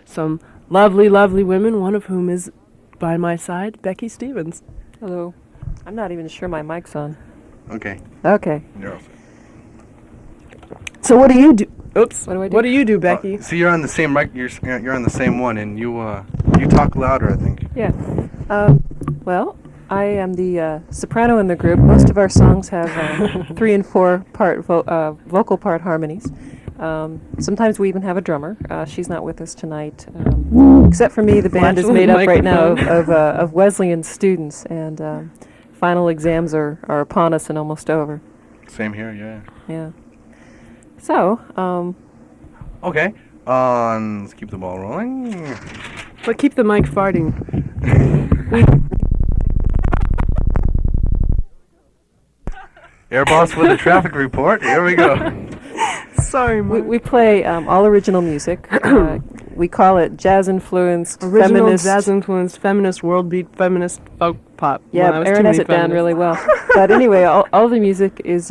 some lovely, lovely women, one of whom is by my side, Becky Stevens. Hello. I'm not even sure my mic's on. Okay. Okay. You're all set. So what do you do? Oops. What do I do? What do you do, Becky? So you're on the same mic. You're on the same one, and you talk louder, I think. Yeah. Well, I am the soprano in the group. Most of our songs have 3 and 4 part vocal part harmonies. Sometimes we even have a drummer. She's not with us tonight. Except for me, the band is made up right now of Wesleyan students, and final exams are upon us and almost over. Same here, yeah. Yeah. So, Okay. Let's keep the ball rolling. But keep the mic farting. Air Boss with a traffic report. Here we go. Sorry, Mark. we play all original music. We call it jazz-influenced, Original feminist. jazz-influenced, feminist, world beat, feminist folk pop. Yeah, Well, that was Erin too has many it down feminists. really well. But anyway, all the music is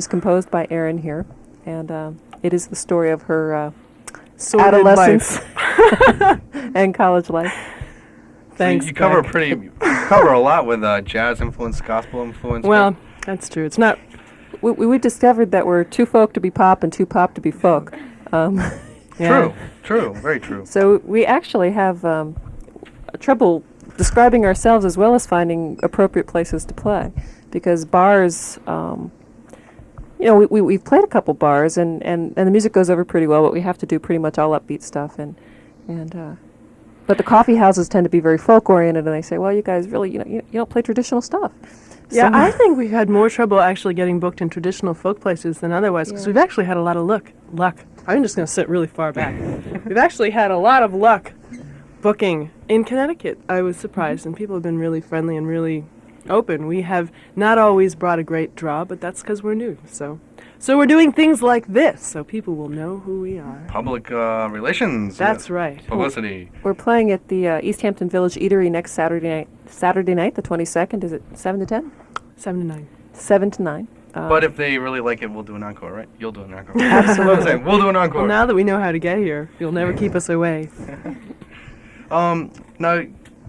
composed by Erin here, and it is the story of her Sordid adolescence life. and college life. Thanks, So you cover Beck. you cover a lot with jazz influence, gospel influence. Well, that's true. It's not. We discovered that we're too folk to be pop and too pop to be folk. Yeah. True, very true. So we actually have trouble describing ourselves as well as finding appropriate places to play, because bars, we've played a couple bars and the music goes over pretty well, but we have to do pretty much all upbeat stuff, but the coffee houses tend to be very folk oriented, and they say, well, you guys really, you don't play traditional stuff. Yeah, So- I think we've had more trouble actually getting booked in traditional folk places than otherwise, because Yeah. we've actually had a lot of luck. I'm just going to sit really far back. We've actually had a lot of luck booking in Connecticut. I was surprised, and people have been really friendly and really open. We have not always brought a great draw, but that's because we're new. So we're doing things like this, so people will know who we are. Public relations. That's right. Publicity. We're playing at the East Hampton Village Eatery next Saturday night, the 22nd. Is it 7 to 10? 7 to 9. 7 to 9. But if they really like it, we'll do an encore, right? You'll do an encore. Absolutely. That's what I'm saying. We'll do an encore. Well, now that we know how to get here, you'll never keep us away. Now,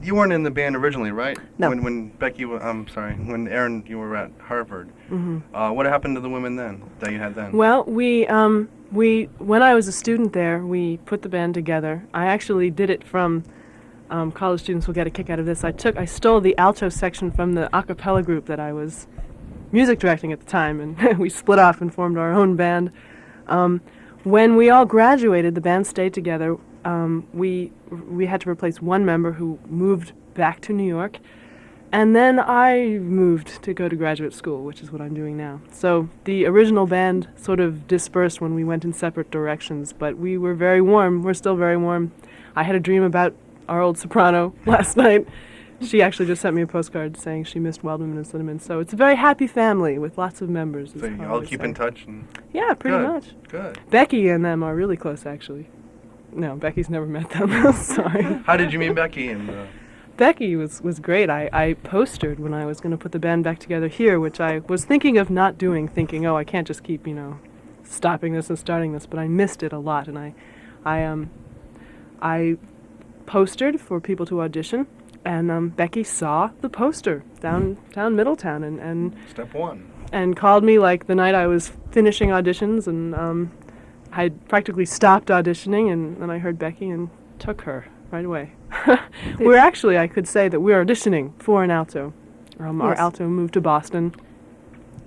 you weren't in the band originally, right? No. When Becky, when Erin, you were at Harvard. Mm-hmm. What happened to the women then that you had then? Well, we when I was a student there, we put the band together. I actually did it from college students will get a kick out of this. I stole the alto section from the a cappella group that I was music directing at the time, and we split off and formed our own band. When we all graduated, the band stayed together. We had to replace one member who moved back to New York, and then I moved to go to graduate school, which is what I'm doing now. So the original band sort of dispersed when we went in separate directions, but we were very warm. We're still very warm. I had a dream about our old soprano last night. She actually just sent me a postcard saying she missed Wild Women and Cinnamon. So it's a very happy family with lots of members. So you all keep in touch? And Yeah, pretty Good. much. Good. Becky and them are really close, actually. No, Becky's never met them. Sorry. How did you meet Becky? Becky was great. I postered when I was going to put the band back together here, which I was thinking of not doing, thinking, oh, I can't just keep, stopping this and starting this, but I missed it a lot, and I postered for people to audition, and Becky saw the poster downtown Middletown and Step one. and called me like the night I was finishing auditions, and I practically stopped auditioning, and then I heard Becky and took her right away. We're actually, I could say that we're auditioning for an alto. Our Yes. alto moved to Boston.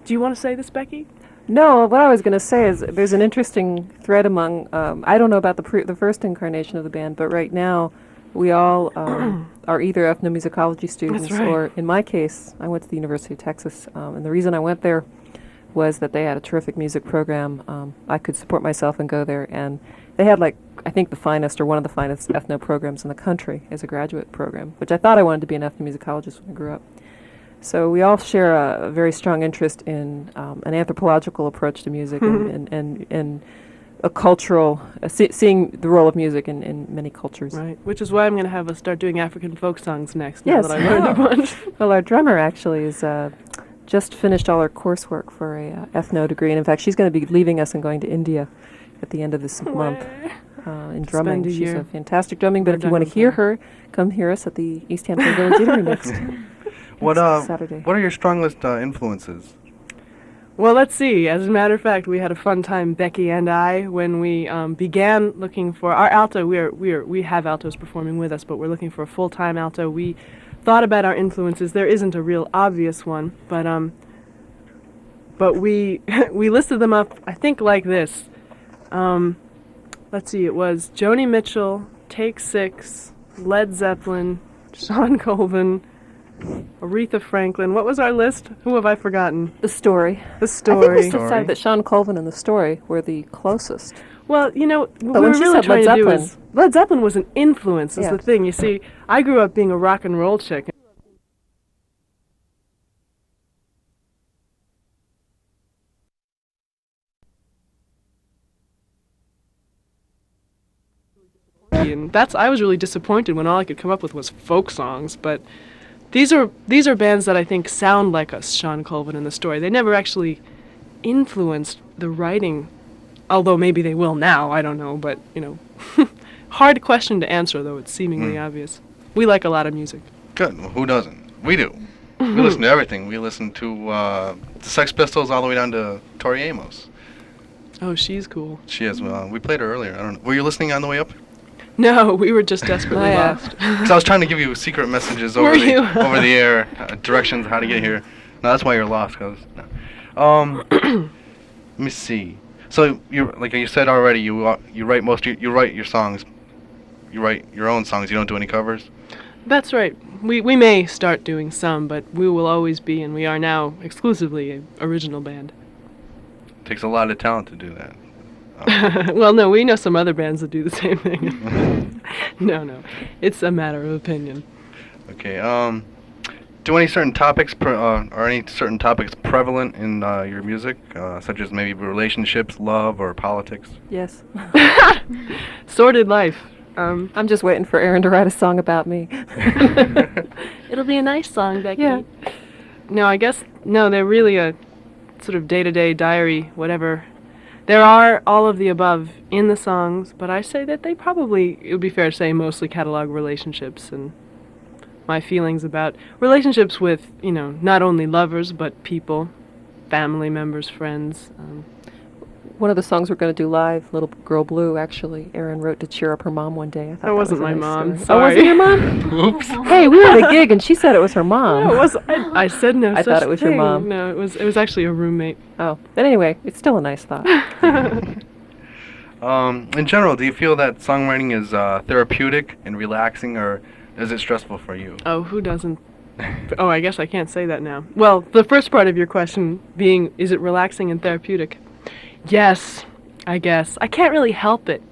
Do you want to say this, Becky? No, what I was going to say is there's an interesting thread among, I don't know about the first incarnation of the band, but right now we all are either ethnomusicology students That's right. or, in my case, I went to the University of Texas, and the reason I went there was that they had a terrific music program. I could support myself and go there, and they had, I think the finest or one of the finest ethno programs in the country as a graduate program, which I thought I wanted to be an ethnomusicologist when I grew up. So we all share a very strong interest in an anthropological approach to music and a cultural, seeing the role of music in many cultures. Right, which is why I'm going to have us start doing African folk songs next, Yes. now that I learned a bunch. Well, our drummer actually is just finished all her coursework for a ethno degree, and in fact, she's going to be leaving us and going to India at the end of this month. in drumming. Spend a She's year. a fantastic drumming. But We're if you want to done hear with her, come hear us at the East Hampton Village Eatery next Saturday. What are your strongest influences? Well, let's see. As a matter of fact, we had a fun time, Becky and I, when we began looking for our alto. We have altos performing with us, but we're looking for a full-time alto. We thought about our influences. There isn't a real obvious one, but we we listed them up. I think like this. Let's see. It was Joni Mitchell, Take Six, Led Zeppelin, Sean Colvin, Aretha Franklin. What was our list? Who have I forgotten? The Story. The I Story. think we decided that Sean Colvin and The Story were the closest. Well, you know, what we when were she really said trying Led to do Zeppelin- is Led Zeppelin was an influence. Is Yeah. the thing. You see, I grew up being a rock and roll chick. And I was really disappointed when all I could come up with was folk songs. But these are bands that I think sound like us, Sean Colvin and The Story. They never actually influenced the writing, although maybe they will now. I don't know, but you know, hard question to answer, though it's seemingly obvious. We like a lot of music. Good. Well, who doesn't? We do. We listen to everything. We listen to the Sex Pistols all the way down to Tori Amos. Oh, she's cool. She is. We played her earlier. I don't know. Were you listening on the way up? No, we were just desperately lost. Because I was trying to give you secret messages Were over the you? over the air, directions how to get here. No, that's why you're lost. Cause no. Let me see. So you like you said already, you write you write your songs. You write your own songs. You don't do any covers. That's right. We may start doing some, but we will always be, and we are now exclusively an original band. Takes a lot of talent to do that. Well, no, we know some other bands that do the same thing. No, it's a matter of opinion. Okay. Do any certain topics are any certain topics prevalent in your music, such as maybe relationships, love, or politics? Yes. Sordid life. I'm just waiting for Erin to write a song about me. It'll be a nice song, Becky. Yeah. No, I guess, no, they're really a sort of day-to-day diary, whatever. There are all of the above in the songs, but I say that they probably, it would be fair to say, mostly catalog relationships and my feelings about relationships with, you know, not only lovers, but people, family members, friends. One of the songs we're going to do live, Little Girl Blue, actually, Erin wrote to cheer up her mom one day. I thought That wasn't was a my nice mom. story. Sorry. Oh, wasn't your mom? Oops. Hey, we were at a gig and she said it was her mom. No, it was, I said no I such thought it was your thing. mom. No, it was actually a roommate. Oh, but anyway, it's still a nice thought. In general, do you feel that songwriting is therapeutic and relaxing, or is it stressful for you? Oh, who doesn't? Oh, I guess I can't say that now. Well, the first part of your question being, is it relaxing and therapeutic? Yes, I guess. I can't really help it.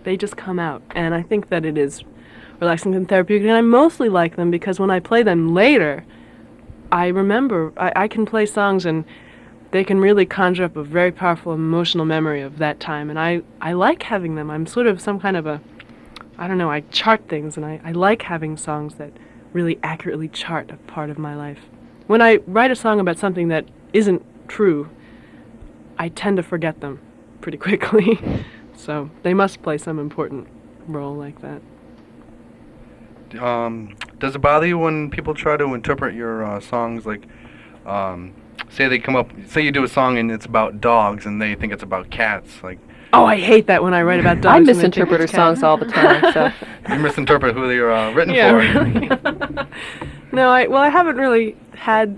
They just come out, and I think that it is relaxing and therapeutic, and I mostly like them because when I play them later, I remember, I can play songs and they can really conjure up a very powerful emotional memory of that time, and I like having them. I'm sort of some kind of a, I don't know, I chart things, and I like having songs that really accurately chart a part of my life. When I write a song about something that isn't true, I tend to forget them pretty quickly. So they must play some important role like that. Does it bother you when people try to interpret your songs, like, say you do a song and it's about dogs and they think it's about cats, like... Oh, I hate that when I write about dogs. I and they misinterpret her think it's cats. songs all the time, so... You misinterpret who they're written Yeah, for. really. No, I haven't really had...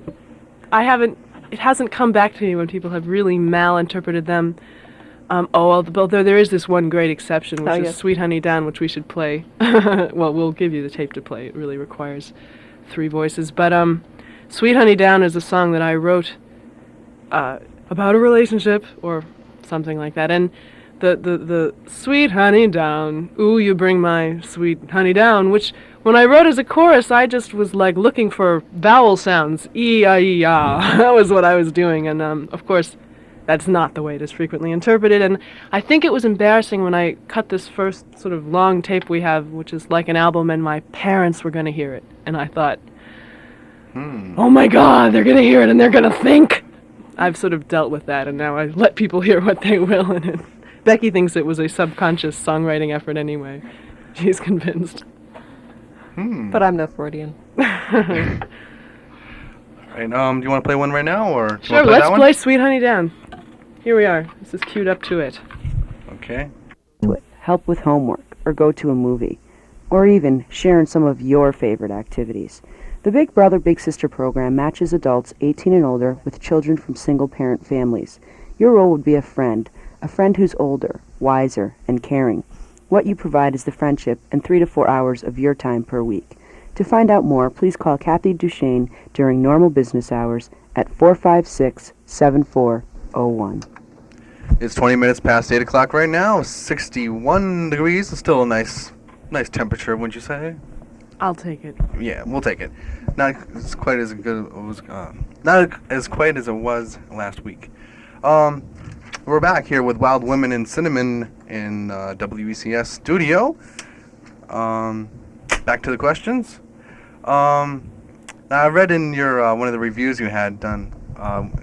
It hasn't come back to me when people have really malinterpreted them. Although there is this one great exception, which is yes. Sweet Honey Down, which we should play. Well, we'll give you the tape to play. It really requires 3 voices. But Sweet Honey Down is a song that I wrote about a relationship or something like that. And the Sweet Honey Down, ooh, you bring my sweet honey down, which when I wrote as a chorus, I just was like looking for vowel sounds. E-I-E-ah. That was what I was doing. And of course, that's not the way it is frequently interpreted, and I think it was embarrassing when I cut this first sort of long tape we have, which is like an album, and my parents were going to hear it, and I thought, oh my God, they're going to hear it, and they're going to think. I've sort of dealt with that, and now I let people hear what they will, and Becky thinks it was a subconscious songwriting effort anyway. She's convinced. But I'm no Freudian. Right, do you want to play one right now, or do you Sure, wanna play let's that one? play Sweet Honey Down. Here we are. This is queued up to it. Okay. Help with homework, or go to a movie, or even share in some of your favorite activities. The Big Brother Big Sister program matches adults 18 and older with children from single-parent families. Your role would be a friend who's older, wiser, and caring. What you provide is the friendship and 3 to 4 hours of your time per week. To find out more, please call Kathy Duchesne during normal business hours at 456-7401. It's 20 minutes past 8 o'clock right now. 61 degrees. It's still a nice temperature, wouldn't you say? I'll take it. Yeah, we'll take it. Not as quite as good. Not as quite as it was last week. We're back here with Wild Women in Cinnamon in WECS studio. Back to the questions. Now I read in your one of the reviews you had done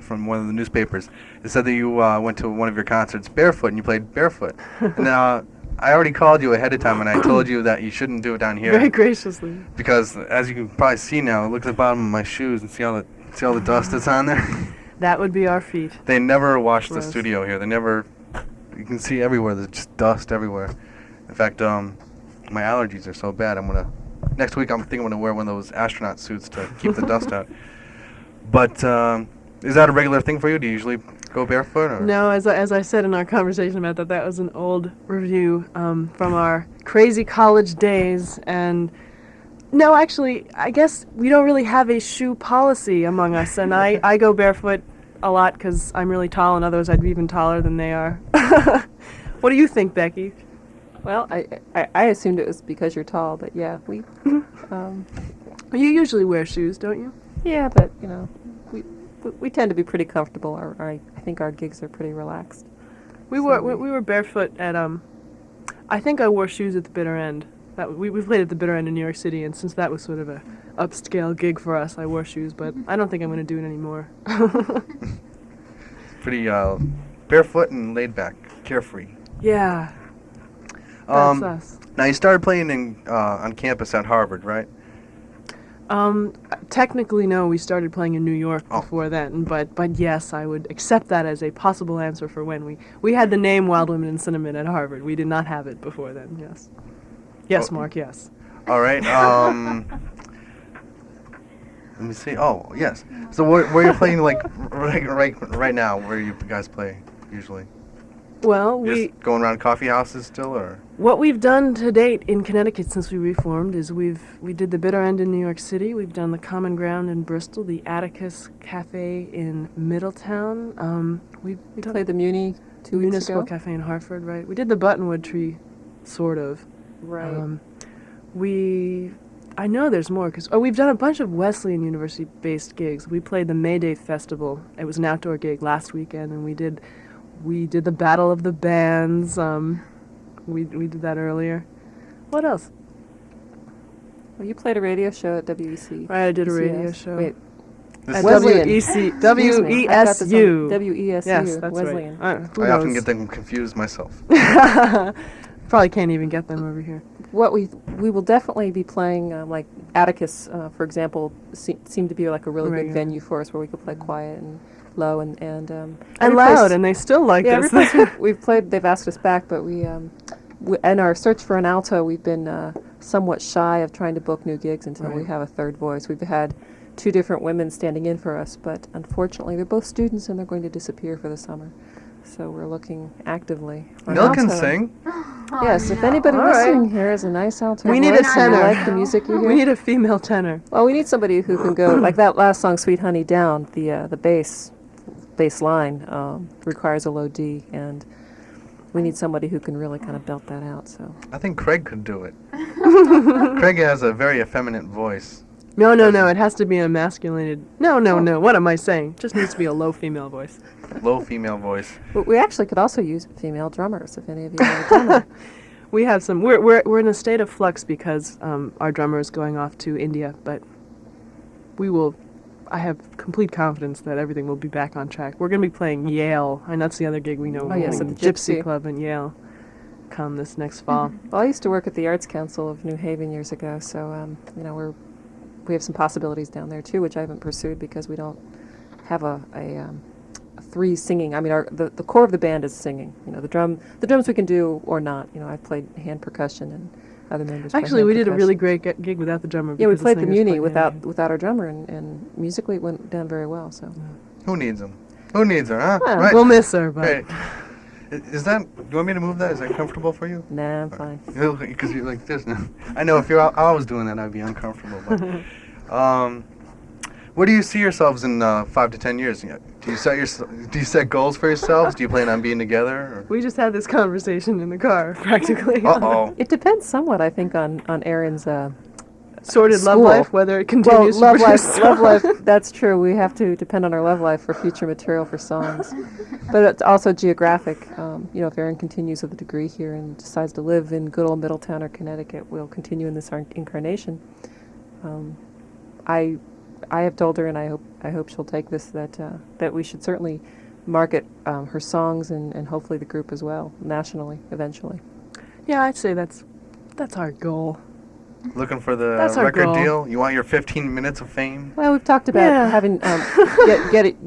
from one of the newspapers. It said that you went to one of your concerts barefoot and you played barefoot. Now I already called you ahead of time and I told you that you shouldn't do it down here. Very graciously. Because as you can probably see now, look at the bottom of my shoes and see all the dust that's on there. That would be our feet. They never wash the Gross. studio here. They never. You can see everywhere. There's just dust everywhere. In fact, my allergies are so bad. Next week I'm thinking I'm gonna wear one of those astronaut suits to keep the dust out. But is that a regular thing for you? Do you usually go barefoot? Or? No, as I said in our conversation about that was an old review from our crazy college days. And no, actually, I guess we don't really have a shoe policy among us. And I go barefoot a lot because I'm really tall, and others I'd be even taller than they are. What do you think, Becky? Well, I assumed it was because you're tall, but yeah, we. You usually wear shoes, don't you? Yeah, but we tend to be pretty comfortable. I think our gigs are pretty relaxed. We were barefoot at I think I wore shoes at the Bitter End. We played at the Bitter End in New York City, and since that was sort of a upscale gig for us, I wore shoes. But I don't think I'm going to do it anymore. Pretty barefoot and laid back, carefree. Yeah, that's us. Now you started playing on campus at Harvard, right? Technically, no. We started playing in New York before then, but yes, I would accept that as a possible answer for when we had the name Wild Women in Cinnamon at Harvard. We did not have it before then. Yes. Yes, Mark. Yes. All right. Let me see. Oh, yes. So where you're playing like right now? Where you guys play usually? Well, Just going around coffee houses still, or? What we've done to date in Connecticut since we reformed is we did the Bitter End in New York City. We've done the Common Ground in Bristol, the Atticus Cafe in Middletown. We played the Muni 2 weeks Municipal ago. Cafe in Hartford, right? We did the Buttonwood Tree, sort of. Right. I know there's more because we've done a bunch of Wesleyan University-based gigs. We played the May Day Festival. It was an outdoor gig last weekend, and we did the Battle of the Bands. We did that earlier. What else? Well, you played a radio show at WEC. Right, I did a radio Yes. show. Wait, At Wesleyan. WEC, excuse me. I got this on WESU. WESU. Yes, that's Wesleyan. right. Who I often knows? get them confused myself. Probably can't even get them over here. What we will definitely be playing, like Atticus, for example, seemed to be like a really Right, good yeah. venue for us where we could play quiet and low and And every loud, place- and they still like yeah, every this. place we've played, they've asked us back, but we in our search for an alto, we've been somewhat shy of trying to book new gigs until we Right. have a third voice. We've had 2 different women standing in for us, but unfortunately, they're both students and they're going to disappear for the summer. So we're looking actively for an Nil can alto. sing. Yes, if anybody All right. listening here is a nice alto We need voice a and tenor. you like the music you hear. We need a female tenor. Well, we need somebody who can go like that last song, "Sweet Honey Down." The bass line requires a low D, and we need somebody who can really kind of belt that out. So I think Craig could do it. Craig has a very effeminate voice. No, it has to be emasculated. No. What am I saying? Just needs to be a low female voice. Low female voice. but we actually could also use female drummers if any of you are a drummer. We have some. We're in a state of flux because our drummer is going off to India, but we will I have complete confidence that everything will be back on track. We're going to be playing Yale, and that's the other gig we know. Oh, yes, playing at the Gypsy. Club in Yale come this next fall. Well, I used to work at the Arts Council of New Haven years ago, so we have some possibilities down there too, which I haven't pursued because we don't have a three singing. I mean, the core of the band is singing. The drums we can do or not. I played hand percussion and other members. Actually, we did a really great gig without the drummer. Yeah, we because played the singers Muni played without our drummer, and musically it went down very well. So. Who needs him? Who needs her, huh? Yeah, Right. we'll miss her, but Right. Is that? Do you want me to move that? Is that comfortable for you? Nah, I'm fine. Because you're like this now. I know if you're always doing that, I'd be uncomfortable. But where do you see yourselves in 5 to 10 years? Do you set goals for yourselves? Do you plan on being together? Or? we just had this conversation in the car, practically. Uh-oh. It depends somewhat, I think, on Erin's Sordid love school. life, whether it well, continues to love produce life. That's true. We have to depend on our love life for future material for songs, but it's also geographic. If Erin continues with a degree here and decides to live in good old Middletown or Connecticut, we'll continue in this incarnation. I have told her, and I hope she'll take this, that we should certainly market her songs and hopefully the group as well nationally eventually. Yeah, I'd say that's our goal. Looking for the That's our record goal. deal? You want your 15 minutes of fame? Well, we've talked about Yeah. having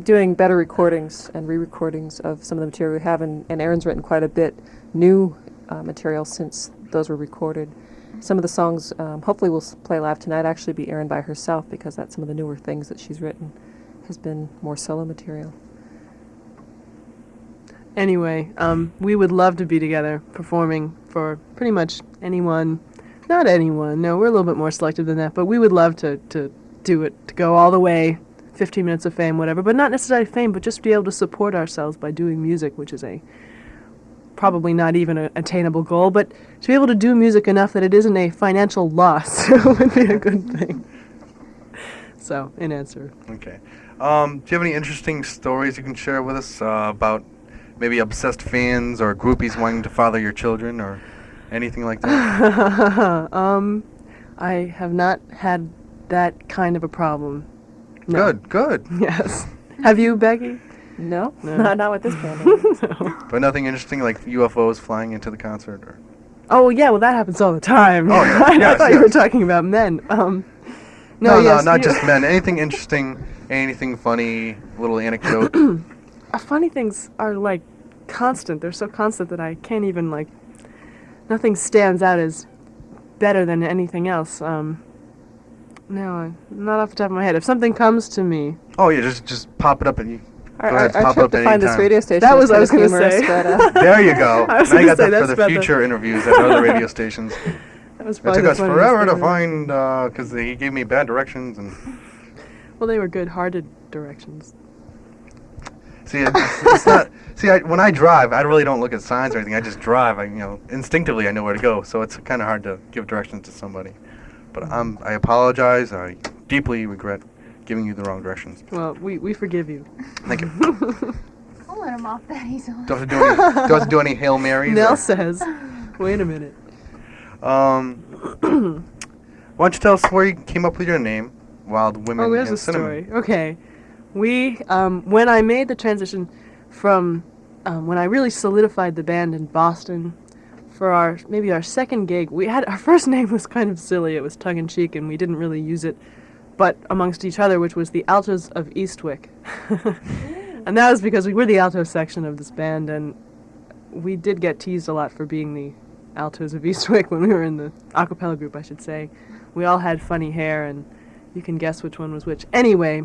doing better recordings and re-recordings of some of the material we have, and Erin's written quite a bit new material since those were recorded. Some of the songs, hopefully we'll play live tonight, actually be Erin by herself, because that's some of the newer things that she's written, has been more solo material. Anyway, we would love to be together performing for pretty much anyone. Not anyone. No, we're a little bit more selective than that. But we would love to do it, to go all the way, 15 minutes of fame, whatever. But not necessarily fame, but just be able to support ourselves by doing music, which is probably not even an attainable goal. But to be able to do music enough that it isn't a financial loss would be a good thing. So, in answer. Okay. Do you have any interesting stories you can share with us about maybe obsessed fans or groupies wanting to father your children or anything like that? I have not had that kind of a problem. No. Good. Yes. Have you, Becky? No, No. not with this band. But nothing interesting like UFOs flying into the concert? Or Oh, yeah, well, that happens all the time. Oh, yeah. I Yes, thought you were yes. talking about men. No, yes, not you- just men. Anything interesting, anything funny, little anecdote? Funny things are, constant. They're so constant that I can't even, nothing stands out as better than anything else. No, not off the top of my head. If something comes to me, Oh, yeah, just pop it up and you... Go ahead, Our pop trip up to find this anytime. radio station That was what I kind was of gonna humorous, say. but, There you go. I was Now you gonna got say, that for that's the about the- future interviews at other radio stations. that was It probably took the us funniest forever to thing. find, because he gave me bad directions. And Well, they were good-hearted directions. see, it's not. See, when I drive, I really don't look at signs or anything. I just drive. Instinctively, I know where to go. So it's kind of hard to give directions to somebody. But I apologize. I deeply regret giving you the wrong directions. Well, we forgive you. Thank you. I'll let him off that easily. Do I have to do any Hail Marys? Nell or- says, wait a minute. Why don't you tell us where you came up with your name, Wild Women Oh, there's and a Cinnamon? story. Okay. We, when I made the transition from, when I really solidified the band in Boston for our second gig, our first name was kind of silly. It was tongue-in-cheek, and we didn't really use it, but amongst each other, which was the Altos of Eastwick. And that was because we were the alto section of this band, and we did get teased a lot for being the Altos of Eastwick when we were in the a cappella group, I should say. We all had funny hair, and you can guess which one was which. Anyway,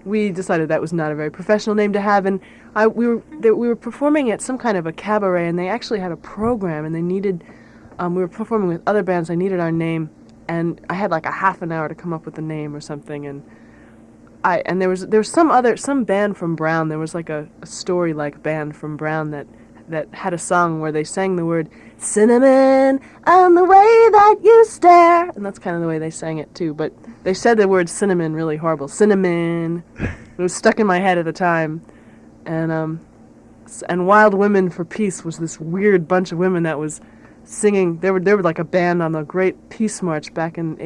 we decided that was not a very professional name to have, and we were performing at some kind of a cabaret, and they actually had a program, and they needed, we were performing with other bands, I needed our name, and I had a half an hour to come up with a name or something, and there was some band from Brown, there was a story-like band from Brown that had a song where they sang the word cinnamon on the way that you stare, and that's kind of the way they sang it too, but they said the word cinnamon really horrible. Cinnamon. It was stuck in my head at the time. And Wild Women for Peace was this weird bunch of women that was singing. They were like a band on the Great Peace March back in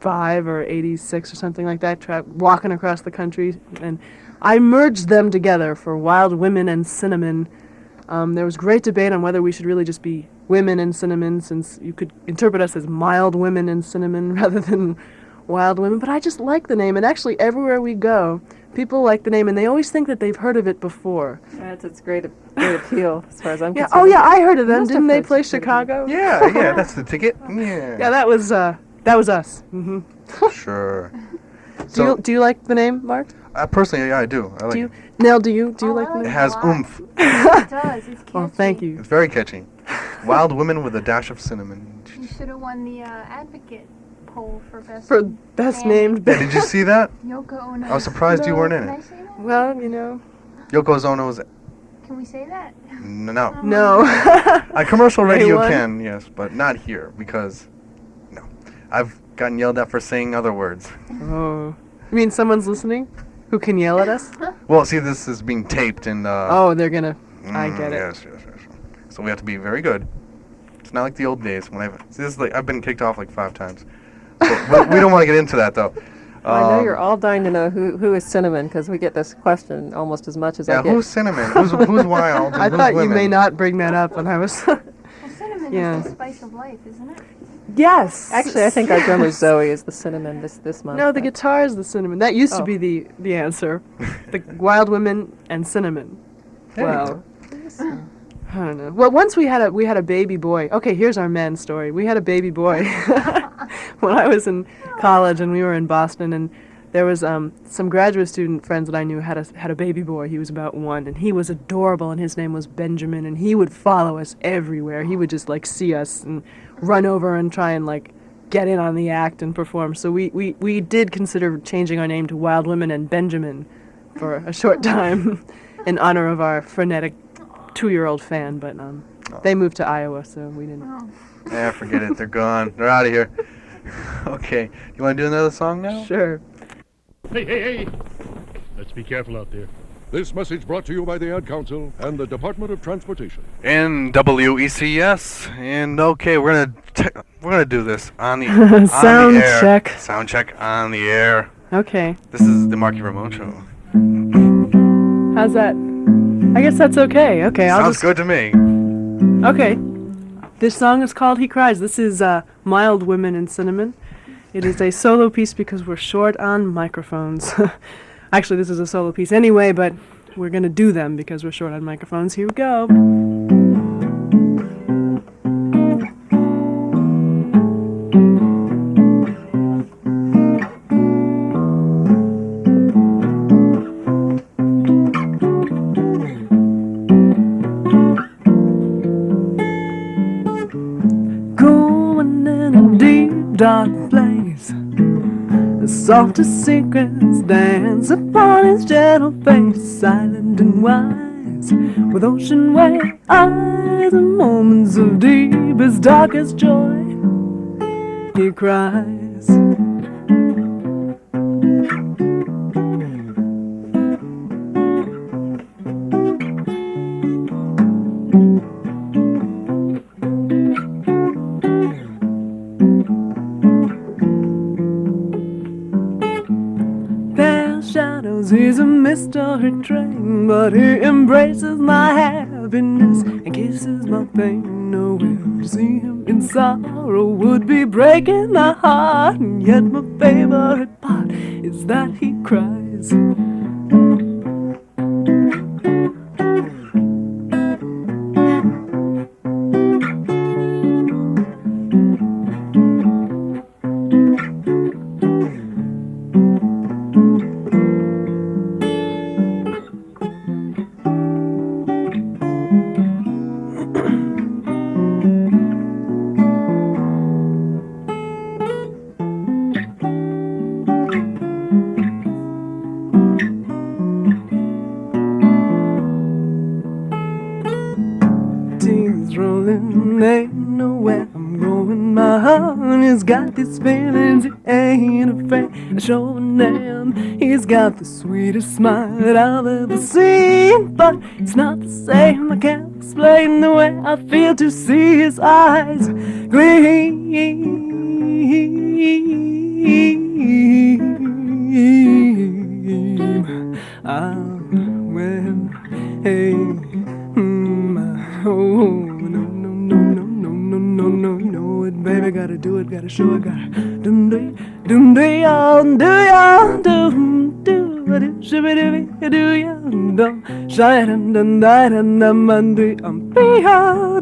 85 or 86 or something like that, walking across the country, and I merged them together for Wild Women and Cinnamon. There was great debate on whether we should really just be Women and Cinnamon, since you could interpret us as mild women and cinnamon rather than wild women, but I just like the name, and actually everywhere we go, people like the name, and they always think that they've heard of it before. It's great appeal as far as I'm Yeah. concerned. Oh yeah, I heard of them. Must Didn't have they heard play Cinnamon. Chicago? Yeah, that's the ticket. Yeah. Yeah, that was us. hmm Sure. Do you like the name, Mark? Personally, yeah, I do. I like Do you, it. Nell? Do you Oh, like I the It name? has a lot. oomph. It does. It's catchy. Oh, thank you. It's very catchy. Wild women with a dash of cinnamon. You should have won the Advocate poll for best. For best band. named Yeah, did you see that? Yoko Ono. I was surprised you weren't in Can I it. say that? Well, you know, Yoko Ono's Can we say that? no. no. A commercial radio Anyone? can, yes, but not here because no. I've gotten yelled at for saying other words. Oh, you mean someone's listening who can yell at us? Well, see, this is being taped and. Oh, they're gonna. I get it. Yes. So we have to be very good. It's not like the old days when I've been kicked off like 5 times. But we don't want to get into that though. Well, I know you're all dying to know who is Cinnamon, because we get this question almost as much as Yeah, I get. who's cinnamon? Who's wild? And I who's thought women? you may not bring that up, and I was. Well, cinnamon Yeah. is the spice of life, isn't it? Yes. Actually, I think our drummer Zoe is the Cinnamon this month. No, the but- guitar is the cinnamon. That used to Oh. be the answer. The Wild Women and Cinnamon. There you Well, I don't know. Well, once we had a baby boy. Okay, here's our man story. We had a baby boy when I was in college, and we were in Boston, and there was some graduate student friends that I knew had a baby boy. He was about 1, and he was adorable, and his name was Benjamin, and he would follow us everywhere. He would just like see us and run over and try and like get in on the act and perform. So we did consider changing our name to Wild Women and Benjamin for a short time in honor of our frenetic 2-year-old fan, but they moved to Iowa, so we didn't. Oh. Yeah, forget it. They're gone. They're out of here. Okay. You want to do another song now? Sure. Hey! Let's be careful out there. This message brought to you by the Ad Council and the Department of Transportation. In WECS, and okay, we're gonna do this on the on Sound the air. check. Sound check on the air. Okay. This is the Marky Ramone show. How's that? I guess that's okay. Okay, I'll Sounds just. good to me. Okay. This song is called He Cries. This is Mild Women and Cinnamon. It is a solo piece because we're short on microphones. Actually, this is a solo piece anyway, but we're going to do them because we're short on microphones. Here we go. Going in a deep dark place, the softest secrets dance upon his gentle face, silent and wise, with ocean wave eyes and moments of deepest, darkest joy. He cries. Their shadows, he's a mystery train, but he embraces my happiness and kisses my pain. No will to see him in sorrow would be breaking my heart, and yet my favorite part is that he cries. Tears rolling, ain't nowhere I'm going. My heart has got these feelings, it ain't afraid of showing them. He's got the sweetest smile that I've ever seen, but it's not the same. I can't explain the way I feel to see his eyes gleam. do it, gotta show it, gotta do ya, do ya, do do shibby do ya, do shine and night and the Monday be ya,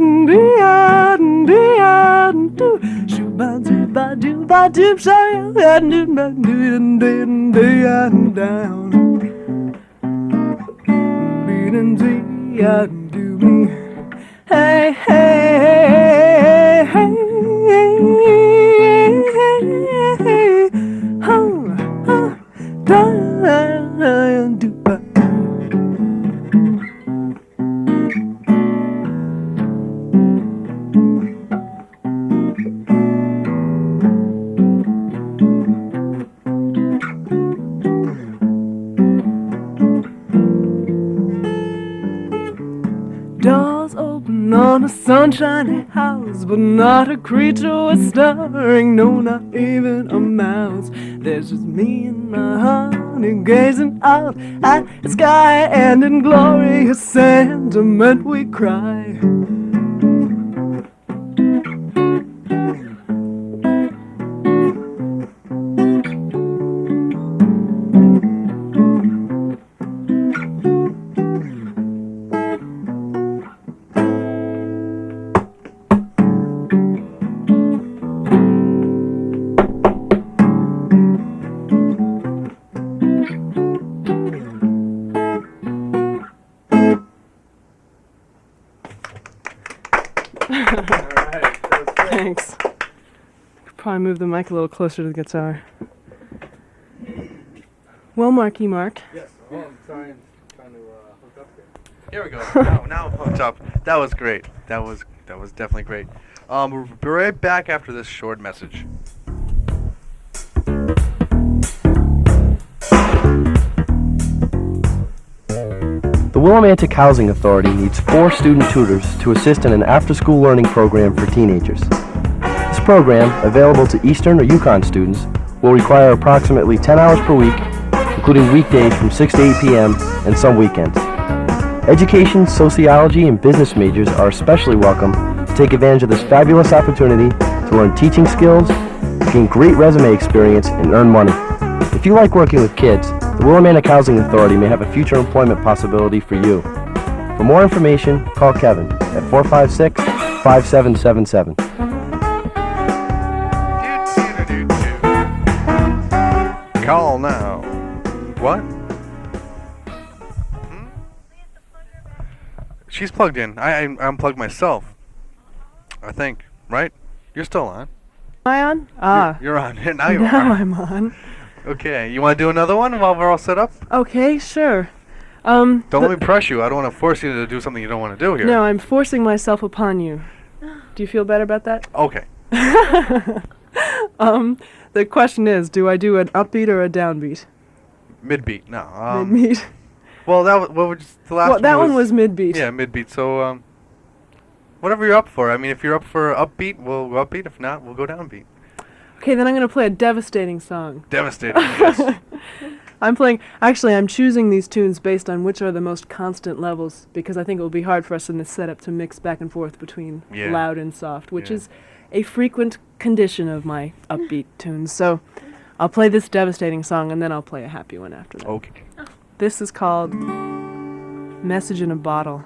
do shoo ba do shine and do ya down. Do me. Hey, hey, hey, hey, hey, do ba. Doors open on a sunshiny house, but not a creature was stirring, no, not even a mouse. There's just me and my honey gazing out at the sky, and in glorious sentiment we cry. Thanks. Could probably move the mic a little closer to the guitar. Well, Marky Mark. Yes. Oh, I'm trying to hook up here. Here we go. Now I'm hooked up. That was great. That was definitely great. We'll be right back after this short message. The Willimantic Housing Authority needs 4 student tutors to assist in an after-school learning program for teenagers. This program, available to Eastern or Yukon students, will require approximately 10 hours per week, including weekdays from 6 to 8 p.m. and some weekends. Education, sociology, and business majors are especially welcome to take advantage of this fabulous opportunity to learn teaching skills, gain great resume experience, and earn money. If you like working with kids, the Willimantic Housing Authority may have a future employment possibility for you. For more information, call Kevin at 456-5777. Call now. What? She's plugged in. I unplugged myself. I think. Right? You're still on. Am I on? Ah. You're on. Now you now are. I'm on. Okay. You want to do another one while we're all set up? Okay, sure. Don't let me press you. I don't want to force you to do something you don't want to do here. No, I'm forcing myself upon you. Do you feel better about that? Okay. The question is, do I do an upbeat or a downbeat? Midbeat. No. Midbeat. Well, what was the last one? That one was midbeat. Yeah, midbeat. So, whatever you're up for. I mean, if you're up for upbeat, we'll go upbeat. If not, we'll go downbeat. Okay, then I'm going to play a devastating song. Devastating, yes. I'm choosing these tunes based on which are the most constant levels, because I think it will be hard for us in this setup to mix back and forth between loud and soft, which is a frequent condition of my upbeat tunes. So I'll play this devastating song, and then I'll play a happy one after that. Okay. This is called Message in a Bottle.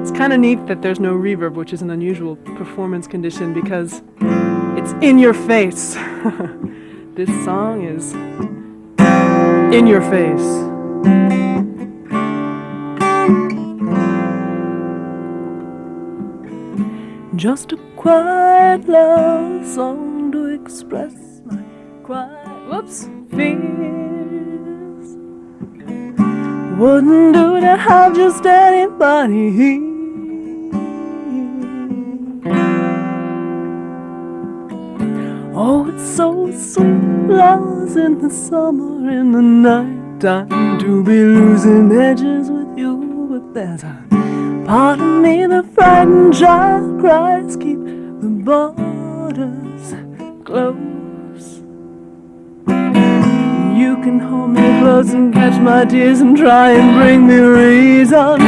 It's kind of neat that there's no reverb, which is an unusual performance condition because it's in your face. This song is in your face. Just a quiet love song to express my fears. Wouldn't do to have just anybody here. Oh, it's so sweet, lost in the summer, in the night time, to be losing edges with you. But there's a part of me, the frightened child cries, keep the borders close. You can hold me close and catch my tears and try and bring me reason.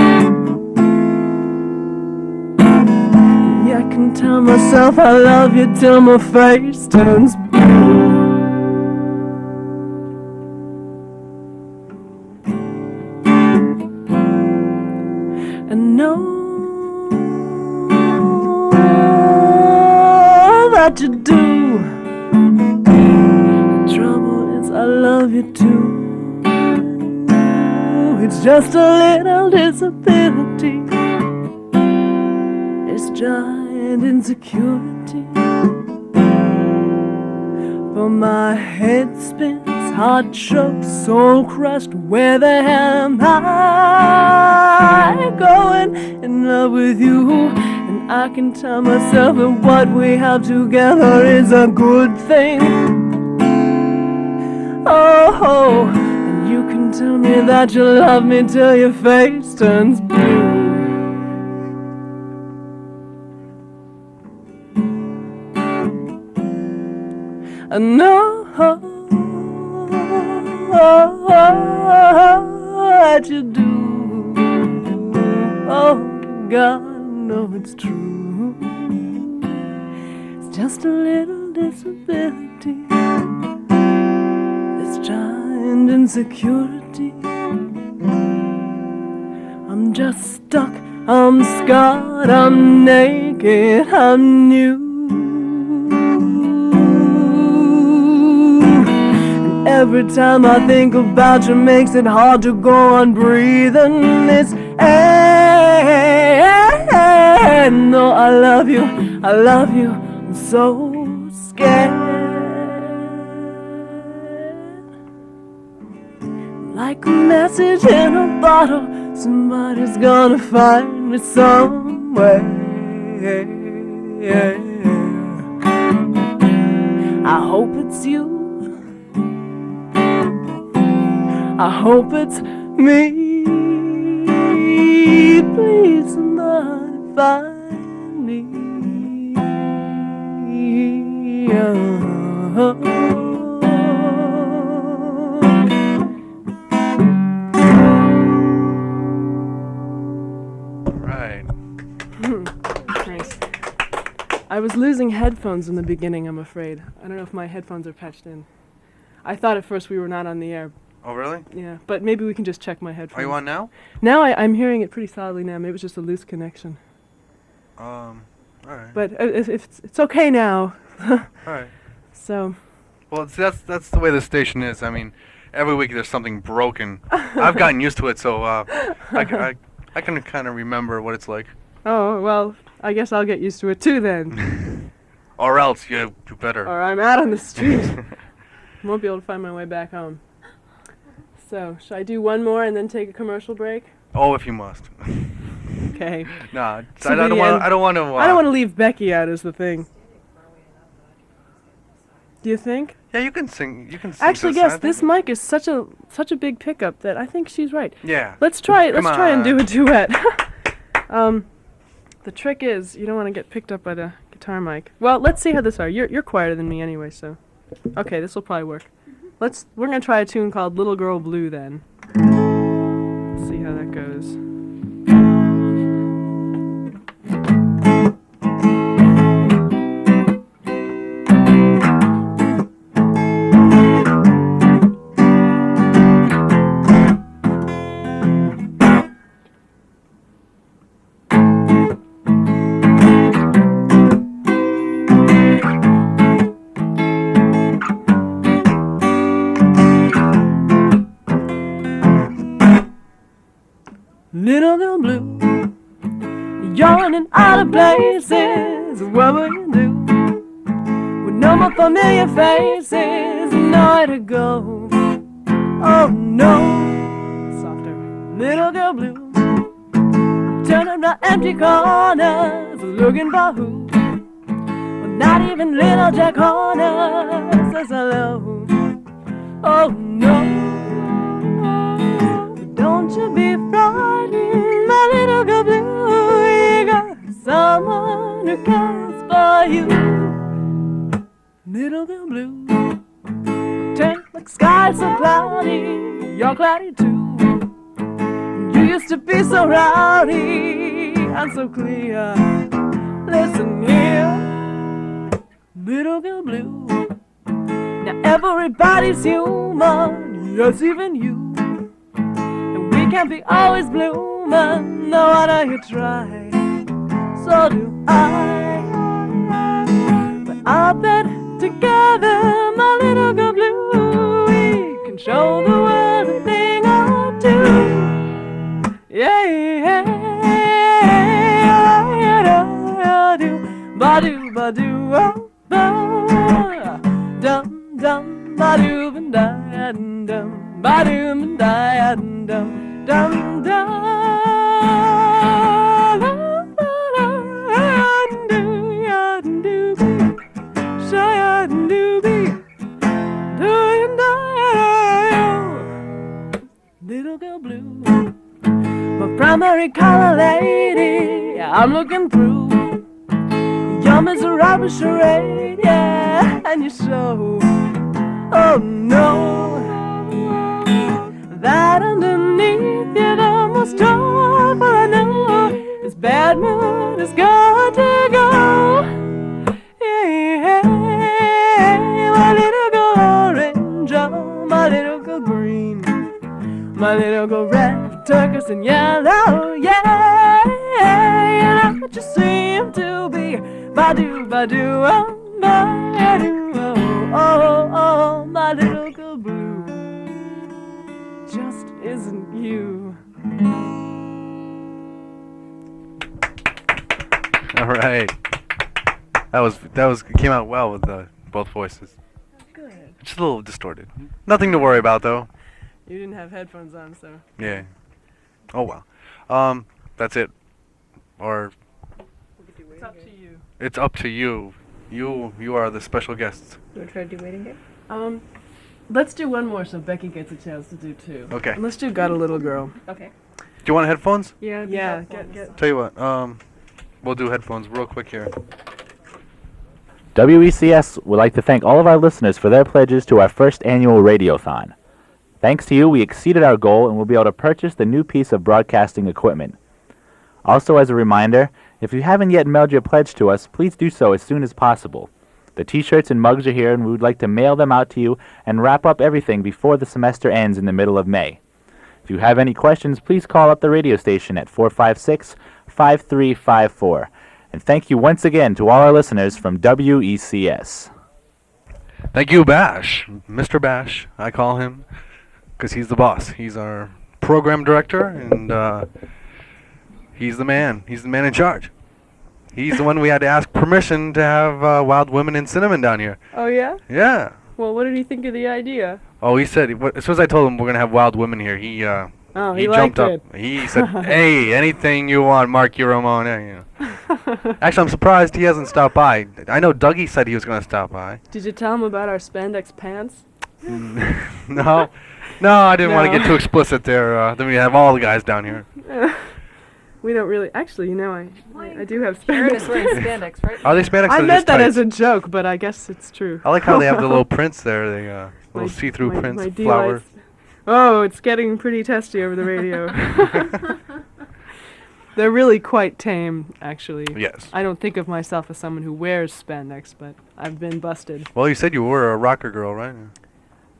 I can tell myself I love you till my face turns blue. And know that you do. The trouble is I love you too. It's just a little disability. It's giant insecurity. For my head spins, heart chokes, soul crushed. Where the hell am I going in love with you? And I can tell myself that what we have together is a good thing. Oh, and you can tell me that you love me till your face turns blue. I know that you do. Oh God, I know it's true. It's just a little disability. It's giant insecurity. I'm just stuck, I'm scarred, I'm naked, I'm new. Every time I think about you makes it hard to go on breathing. It's no, I love you, I'm so scared. Like a message in a bottle, somebody's gonna find me somewhere. I hope it's you. I hope it's me. Please, somebody find me. Right. Thanks. I was losing headphones in the beginning, I'm afraid. I don't know if my headphones are patched in. I thought at first we were not on the air. Oh, really? Yeah, but maybe we can just check my headphones. Are you on now? Now I'm hearing it pretty solidly now. Maybe it was just a loose connection. All right. But if it's okay now. All right. So. Well, that's the way the station is. I mean, every week there's something broken. I've gotten used to it, so I can kind of remember what it's like. Oh, well, I guess I'll get used to it too then. Or else you better. Or I'm out on the street. Won't be able to find my way back home. So, should I do one more and then take a commercial break? Oh, if you must. Okay. Nah, To I the don't want. end. I don't want to. I don't want to leave Becky out is the thing. Do you think? Yeah, you can sing. You can sing. Actually, I yes. think. This mic is such a big pickup that I think she's right. Yeah. Let's try. Come Let's try and do on. a duet. The trick is you don't want to get picked up by the guitar mic. Well, let's see how this are. You're quieter than me anyway, so. Okay, this will probably work. We're gonna try a tune called "Little Girl Blue" then. Let's see how that goes. Little girl blue, yawning out of places. What will you do with no more familiar faces? Nowhere to go. Oh no, softer. Little girl blue, turning the empty corners, looking for who? Well, not even little Jack Horner says hello. Oh no. Don't you be frightened, my little girl blue. You got someone who cares for you. Little girl blue, turn like sky so cloudy. You're cloudy too. You used to be so rowdy and so clear. Listen little girl blue. Now everybody's human, yes, even you. And we can't be always blooming, no matter you try. So do I. But I bet together, my little girl blue, we can show the world a thing or two. Yeah, yeah, yeah, do, ba-do, ba-do, oh, ba, dum, dum, ba-do, ba-da, dum, ba-do, ba-da, dum, dum, dum. Little girl blue, my primary color lady, I'm looking through your miserable charade, yeah, and you're so, oh no, that underneath you the most trouble I know, this bad mood is got to go, yeah, my little girl orange, oh, my little girl green, my little girl red, turquoise and yellow, yeah, you know what you seem to be, ba-do, ba-do, oh, ba-do, oh, oh, oh, my little girl blue, just isn't you. All right. That was came out well with both voices. Good. Just a little distorted. Nothing to worry about though. You didn't have headphones on, so. Yeah. Oh well. That's it. Or It's up to you. it's up to you. You are the special guests. You want to try to do waiting game? Let's do one more so Becky gets a chance to do two. Okay. And let's do Got a Little Girl. Okay. Do you want headphones? Yeah. Yeah, get. Tell you what. We'll do headphones real quick here. WECS would like to thank all of our listeners for their pledges to our first annual Radiothon. Thanks to you, we exceeded our goal and will be able to purchase the new piece of broadcasting equipment. Also, as a reminder, if you haven't yet mailed your pledge to us, please do so as soon as possible. The t-shirts and mugs are here, and we would like to mail them out to you and wrap up everything before the semester ends in the middle of May. If you have any questions, please call up the radio station at 456-5354. And thank you once again to all our listeners from WECS. Thank you, Bash. Mr. Bash, I call him, because he's the boss. He's our program director, and he's the man. He's the man in charge. He's the one we had to ask permission to have Wild Women in Cinnamon down here. Oh, yeah? Yeah. Well, what did he think of the idea? Oh, he said, as soon as I told him we're going to have Wild Women here, he He jumped liked up. He said, hey, anything you want, Marky Ramone. You know. Actually, I'm surprised he hasn't stopped by. I know Dougie said he was going to stop by. Did you tell him about our spandex pants? No, I didn't want to get too explicit there. Then we have all the guys down here. We don't really. Actually, you know, I do have Erin spandex. is wearing spandex, right? Are they spandex? I or meant just that tights? as a joke, but I guess it's true. I like how they have the little prints there. They little see-through my prints, D flower. lights. Oh, it's getting pretty testy over the radio. They're really quite tame, actually. Yes. I don't think of myself as someone who wears spandex, but I've been busted. Well, you said you were a rocker girl, right?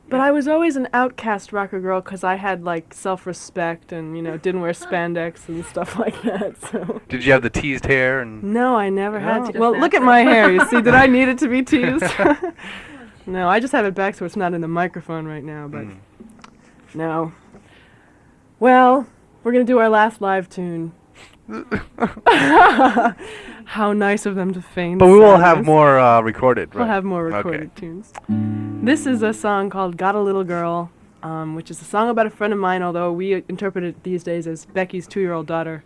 But I was always an outcast rocker girl because I had, like, self-respect and, you know, didn't wear spandex and stuff like that, so. Did you have the teased hair and? No, I never had No? to. Well, look at my hair. You see, did I need it to be teased? No, I just have it back so it's not in the microphone right now, but no. Well, we're going to do our last live tune. How nice of them to feign But we will sadness. have more recorded, right? We'll have more recorded tunes. This is a song called Got a Little Girl, which is a song about a friend of mine, although we interpret it these days as Becky's 2-year-old daughter.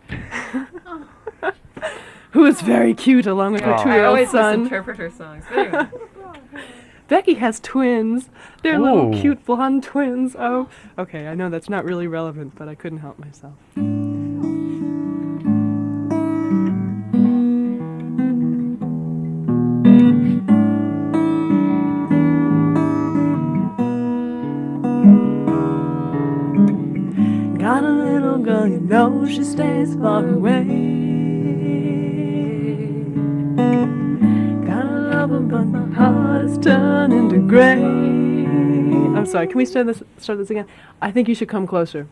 Who is very cute along with her Aw. 2-year-old son. Interpret her songs. But anyway. Becky has twins. They're little Ooh. cute blonde twins. Oh, okay, I know that's not really relevant, but I couldn't help myself. Got a little girl, you know she stays far away. Gotta love her, but my heart gray. I'm sorry, can we start this again? I think you should come closer,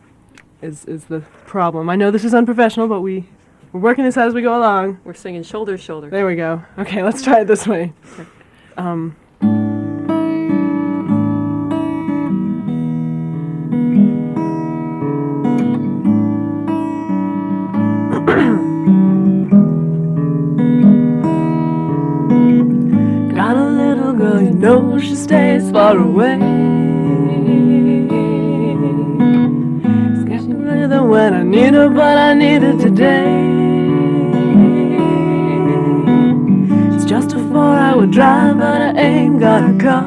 is the problem. I know this is unprofessional, but we're working this out as we go along. We're singing shoulder to shoulder. There we go. Okay, let's try it this way. Got a little girl, you know she stays far away. Sketching rhythm when I need her, but I need her today. It's just a 4-hour drive, but I ain't got a car.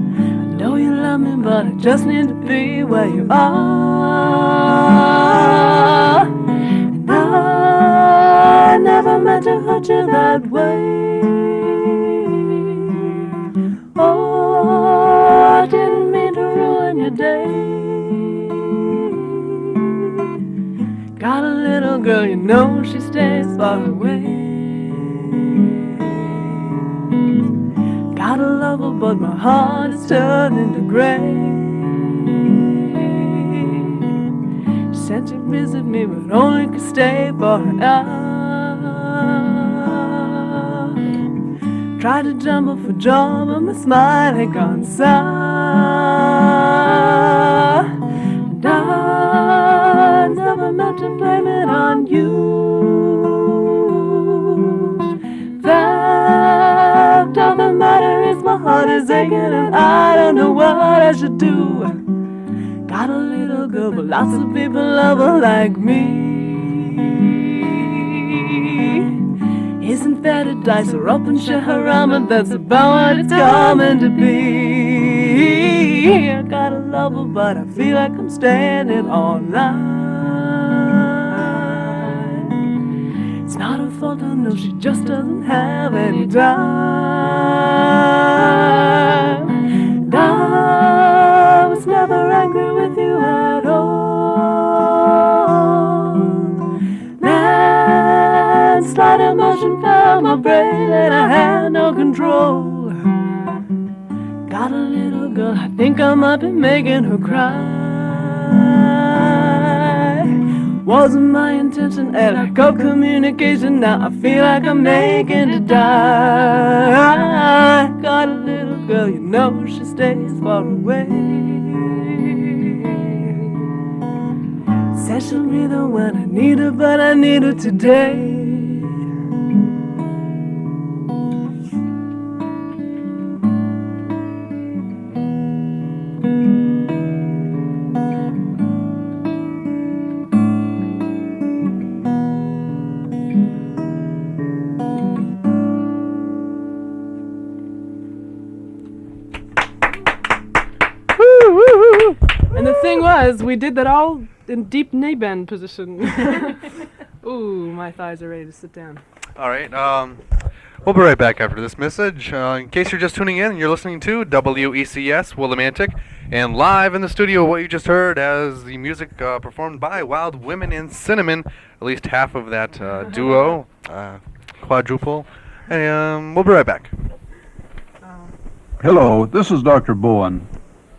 I know you love me, but I just need to be where you are. And I never meant to hurt you that way. Oh, I didn't mean to ruin your day. Got a little girl, you know she stays far away. Gotta love her, but my heart is turning to gray. She said she'd visit me, but only could stay for an hour. Tried to jump for joy, but my smile had gone sour. And I never meant to blame it on you. Fact of the matter is my heart is aching and I don't know what I should do. Got a little girl, but lots of people love her like me. Isn't fair to dice her up and share her around, but that's about what it's coming to be. I gotta love her, but I feel like I'm standing all night. It's not her fault, I know she just doesn't have any time. And I was never angry with you at all. Slight emotion found my brain and I had no control. Got a little girl, I think I might be making her cry. Wasn't my intention, a lack of communication. Now I feel like I'm making to die. Got a little girl, you know she stays far away. Said she'll be the one I need her, but I need her today. And the thing was, we did that all in deep knee bend position. Ooh, my thighs are ready to sit down. All right. We'll be right back after this message. In case you're just tuning in, you're listening to WECS Willimantic, and live in the studio, what you just heard as the music performed by Wild Women in Cinnamon, at least half of that duo, quadruple. And we'll be right back. Hello, this is Dr. Bowen.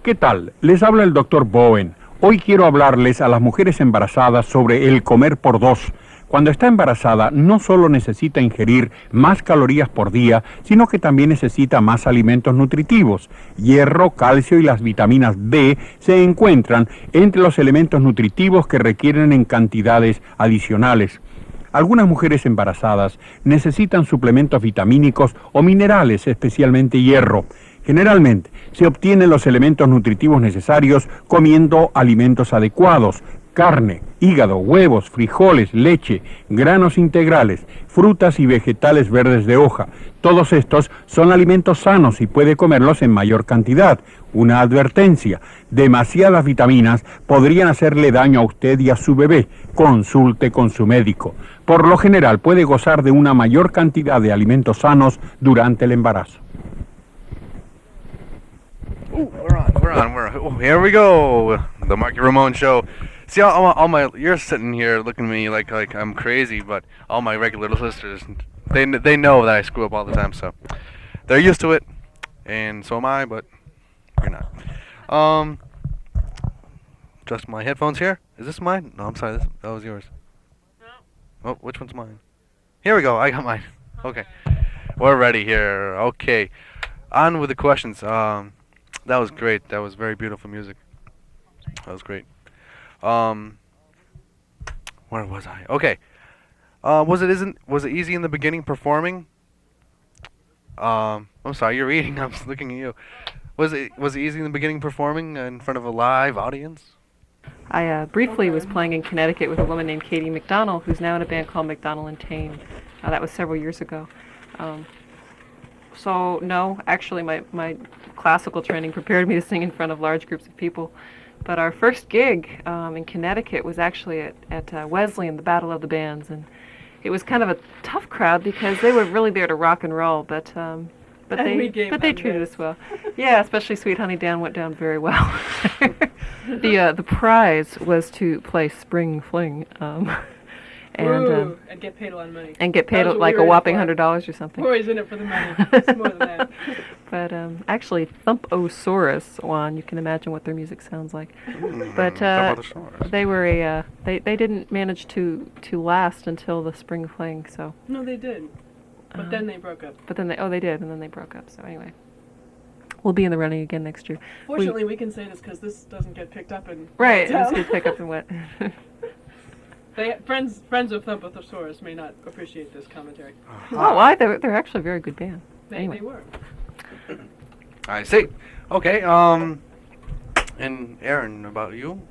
¿Qué tal? Les habla el Dr. Bowen. Hoy quiero hablarles a las mujeres embarazadas sobre el comer por dos. Cuando está embarazada, no solo necesita ingerir más calorías por día, sino que también necesita más alimentos nutritivos. Hierro, calcio y las vitaminas D se encuentran entre los elementos nutritivos que requieren en cantidades adicionales. Algunas mujeres embarazadas necesitan suplementos vitamínicos o minerales, especialmente hierro. Generalmente, se obtienen los elementos nutritivos necesarios comiendo alimentos adecuados: carne, hígado, huevos, frijoles, leche, granos integrales, frutas y vegetales verdes de hoja. Todos estos son alimentos sanos y puede comerlos en mayor cantidad. Una advertencia: demasiadas vitaminas podrían hacerle daño a usted y a su bebé. Consulte con su médico. Por lo general, puede gozar de una mayor cantidad de alimentos sanos durante el embarazo. We're on. Here we go. The Marky Ramone Show. See, all my, you're sitting here looking at me like I'm crazy, but all my regular listeners, they know that I screw up all the time. So, they're used to it, and so am I, but you're not. Just my headphones here. Is this mine? No, I'm sorry. That was yours. No. Oh, which one's mine? Here we go. I got mine. Okay. We're ready here. Okay. On with the questions. That was great. That was very beautiful music. That was great. Where was I? Okay. Was it easy in the beginning performing? I'm sorry, you're reading. I'm just looking at you. Was it easy in the beginning performing in front of a live audience? I briefly was playing in Connecticut with a woman named Katie McDonald, who's now in a band called McDonald and Tane. That was several years ago. So no, actually my classical training prepared me to sing in front of large groups of people. But our first gig in Connecticut was actually at Wesleyan, the Battle of the Bands, and it was kind of a tough crowd because they were really there to rock and roll, but they treated us well. Yeah, especially Sweet Honey Dan went down very well. The prize was to play Spring Fling, and get paid a lot of money. And get paid like a whopping $100 or something. We're always in it for the money. It's more than that. But actually, Thumposaurus won. You can imagine what their music sounds like. But they were they didn't manage to last until the Spring Fling. So no, they did. But then they broke up. But then they did, and then they broke up. So anyway, we'll be in the running again next year. Fortunately, we can say this because this doesn't get picked up in right. This gets picked up in what? Friends of Thumposaurus may not appreciate this commentary. Oh, why? They're actually a very good band. They were. I see. Okay. And Erin, about you?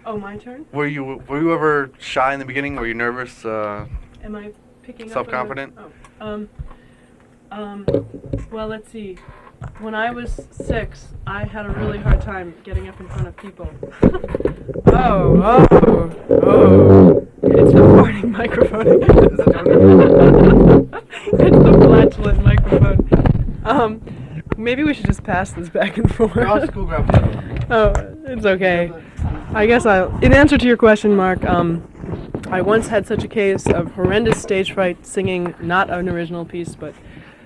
Oh, my turn? Were you ever shy in the beginning? Were you nervous? Am I picking up? Self-confident? Well, let's see. When I was 6, I had a really hard time getting up in front of people. Oh. It's the farting microphone again. It's the flatulent microphone. Maybe we should just pass this back and forth. Oh, it's okay. I guess in answer to your question, Mark, I once had such a case of horrendous stage fright singing not an original piece, but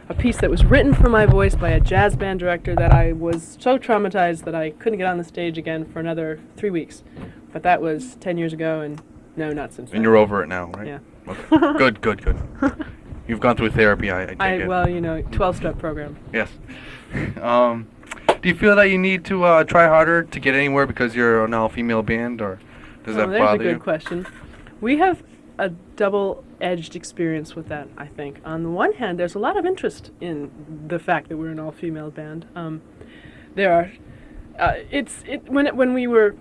a piece that was written for my voice by a jazz band director that I was so traumatized that I couldn't get on the stage again for another 3 weeks. But that was 10 years ago, and no, not since then. And you're over it now, right? Yeah. Okay. Good. You've gone through therapy, I take it. Well, 12-step program. Yes. Do you feel that you need to try harder to get anywhere because you're an all-female band, or does that bother you? That's a good question. We have a double-edged experience with that, I think. On the one hand, there's a lot of interest in the fact that we're an all-female band. There are, when we were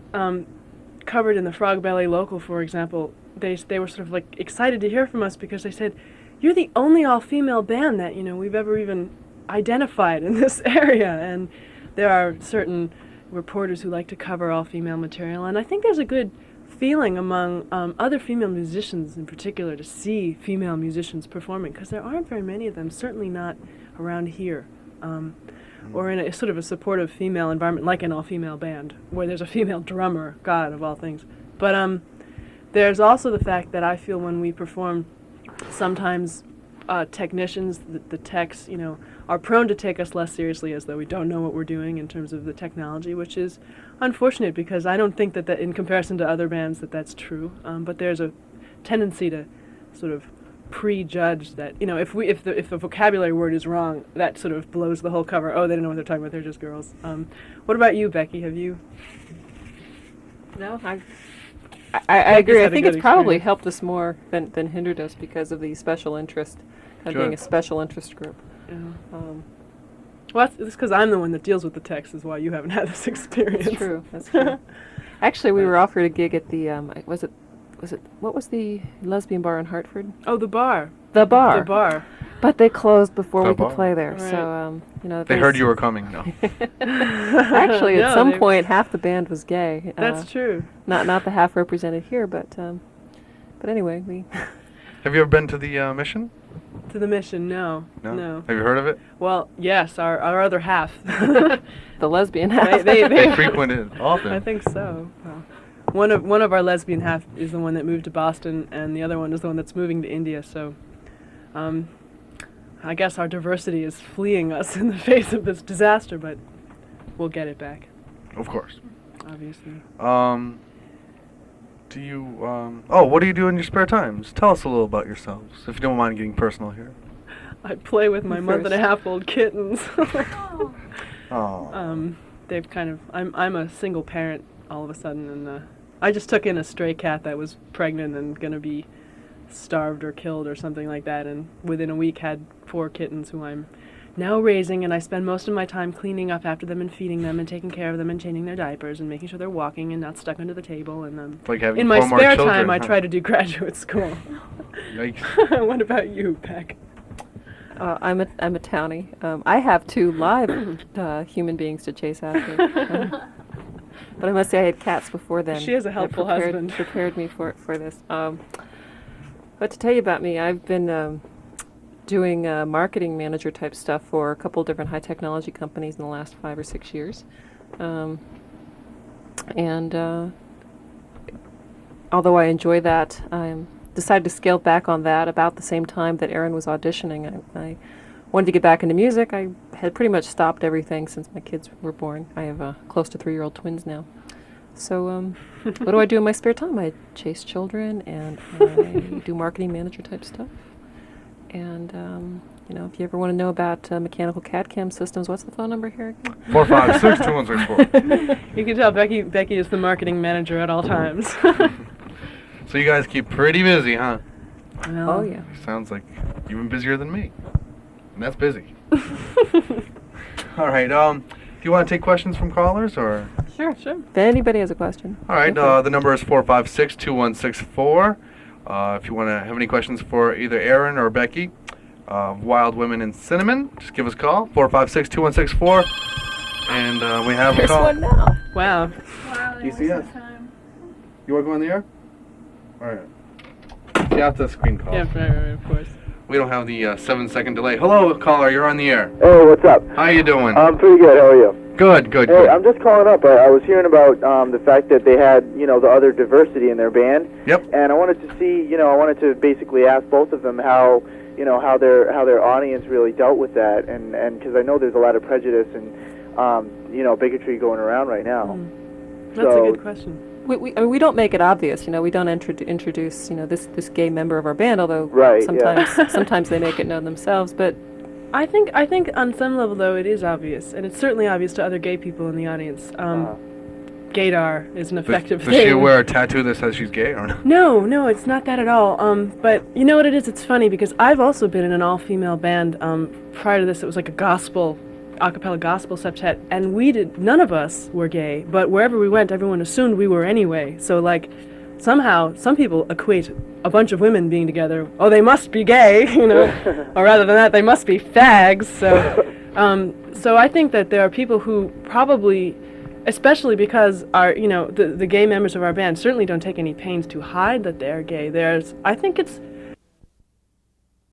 covered in the Frog Ballet Local, for example, they were sort of like excited to hear from us because they said, "You're the only all-female band that we've ever even identified in this area," and there are certain reporters who like to cover all-female material, and I think there's a good feeling among other female musicians in particular to see female musicians performing, because there aren't very many of them, certainly not around here, or in a sort of a supportive female environment like an all-female band where there's a female drummer, God of all things. But there's also the fact that I feel when we perform, sometimes technicians, the techs, are prone to take us less seriously, as though we don't know what we're doing in terms of the technology, which is unfortunate because I don't think that in comparison to other bands that's true. But there's a tendency to sort of prejudge that, if the vocabulary word is wrong, that sort of blows the whole cover. Oh, they don't know what they're talking about. They're just girls. What about you, Becky? Have you? No, I agree. I think it's probably helped us more than hindered us because of the special interest of being a special interest group. Yeah. Well, that's because I'm the one that deals with the text, is why you haven't had this experience. That's true. That's true. Actually, we were offered a gig at the what was the lesbian bar in Hartford? Oh, the bar. The bar. The bar. But they closed before we could play there. Right. So they heard you were coming. No. Actually, at some point, half the band was gay. That's true. Not the half represented here, but anyway, we. Have you ever been to the Mission? To the Mission, no. Have you heard of it? Well, yes, our other half. The lesbian half. They frequent it often. I think so. Well, one of our lesbian half is the one that moved to Boston, and the other one is the one that's moving to India. So, I guess our diversity is fleeing us in the face of this disaster, but we'll get it back, Of course. obviously. Do you, what do you do in your spare times? Tell us a little about yourselves, if you don't mind getting personal here. I play with my month-and-a-half-old kittens. Oh. They've kind of, I'm a single parent all of a sudden, and I just took in a stray cat that was pregnant and gonna be starved or killed or something like that, and within a week had 4 kittens who I'm now raising, and I spend most of my time cleaning up after them and feeding them and taking care of them and changing their diapers and making sure they're walking and not stuck under the table. And It's like having in my 4 more spare children, time, I huh? try to do graduate school. Yikes. What about you, Beck? I'm a townie. I have 2 live human beings to chase after. But I must say I had cats before then. She has a helpful husband. Prepared me for this. But to tell you about me, I've been doing marketing manager type stuff for a couple different high technology companies in the last 5 or 6 years. Although I enjoy that, I decided to scale back on that about the same time that Erin was auditioning. I wanted to get back into music. I had pretty much stopped everything since my kids were born. I have close to 3-year-old twins now. So what do I do in my spare time? I chase children, and I do marketing manager type stuff. And, if you ever want to know about mechanical CAD/CAM systems, what's the phone number here again? 456-2164. You can tell Becky is the marketing manager at all times. So you guys keep pretty busy, huh? Well, Oh, yeah. Sounds like even busier than me. And that's busy. All right, do you want to take questions from callers, or? Sure. If anybody has a question. All right, go for it. the number is 456-2164. If you want to have any questions for either Erin or Becky, Wild Women in Cinnamon, just give us a call, 456-2164. And we have a There's call. one now. Wow. Wow, You that see was us? the time. You want to go on the air? All right. Yeah, it's a screen call. Yeah, right, of course. We don't have the 7-second delay. Hello, caller, you're on the air. Hey, what's up? How you doing? I'm pretty good. How are you? Good. Hey, I'm just calling up. I was hearing about the fact that they had, the other diversity in their band. Yep. And I wanted to see, I wanted to basically ask both of them how their audience really dealt with that, and because I know there's a lot of prejudice and bigotry going around right now. That's a good question. We don't make it obvious, we don't introduce, this gay member of our band, although sometimes they make it known themselves, but I think on some level, though, it is obvious, and it's certainly obvious to other gay people in the audience. Gaydar is an effective Does thing. she wear a tattoo that says she's gay or not? No, it's not that at all. But you know what it is? It's funny because I've also been in an all-female band. Prior to this, it was like a a cappella gospel septet, and none of us were gay, but wherever we went, everyone assumed we were anyway. So, somehow, some people equate a bunch of women being together, oh, they must be gay, or rather than that, they must be fags. So I think that there are people who probably, especially because the gay members of our band certainly don't take any pains to hide that they're gay. I think it's